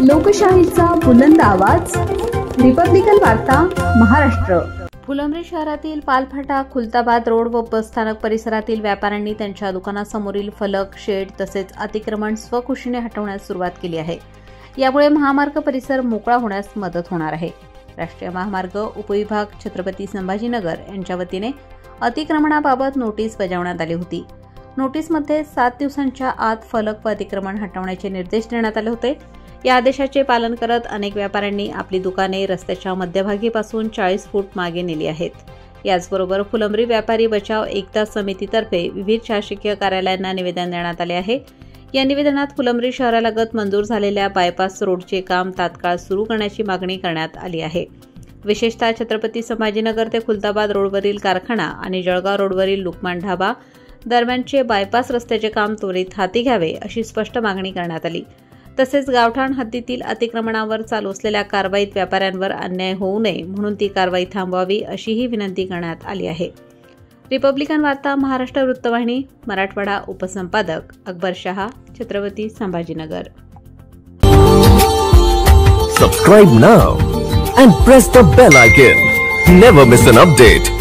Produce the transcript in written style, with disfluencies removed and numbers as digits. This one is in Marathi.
लोकशाहीचा बुलंद आवाज, रिपब्लिकन वार्ता महाराष्ट्र। फुलंब्री शहरातील पालफाटा, खुलताबाद रोड व बसस्थानक परिसरातील व्यापाऱ्यांनी त्यांच्या दुकानासमोरील फलक, शेड तसेच अतिक्रमण स्वखुशीने हटवण्यास सुरुवात केली आहे। यामुळे महामार्ग परिसर मोकळा होण्यास मदत होणार आहे। राष्ट्रीय महामार्ग उपविभाग छत्रपती संभाजीनगर यांच्या वतीने अतिक्रमणाबाबत नोटीस बजावण्यात आली होती। नोटीसमध्ये 7 दिवसांच्या आत फलक व अतिक्रमण हटवण्याचे निर्देश देण्यात आले होते। या आदेशाचे पालन करत अनेक व्यापाऱ्यांनी आपली दुकाने रस्त्याच्या मध्यभागीपासून 40 फूट मागे नेली आहेत। याचबरोबर फुलंब्री व्यापारी बचाव एकता समितीतर्फे विविध शासकीय कार्यालयांना निवेदन देण्यात आले आहे। या निवेदनात फुलंब्री शहरालगत मंजूर झालेल्या बायपास रोडचे काम तात्काळ सुरू करण्याची मागणी करण्यात आली आहे। विशेषतः छत्रपती संभाजीनगर ते खुलताबाद रोडवरील कारखाना आणि जळगाव रोडवरील लुकमान ढाबा दरम्यानचे बायपास रस्त्याचे काम त्वरित हाती घ्यावे अशी स्पष्ट मागणी करण्यात आली। तसेच गावठाण हद्दीतील अतिक्रमणावर चालू असलेल्या कारवाईत व्यापाऱ्यांवर अन्याय होऊ नये म्हणून ती कारवाई थांबवावी अशीही विनंती करण्यात आली आहे। रिपब्लिकन वार्ता महाराष्ट्र वृत्तवाहिनी, Marathwada, उपसंपादक Akbar Shah, Chhatrapati Sambhajinagar. Subscribe now and press the bell icon. Never miss an update.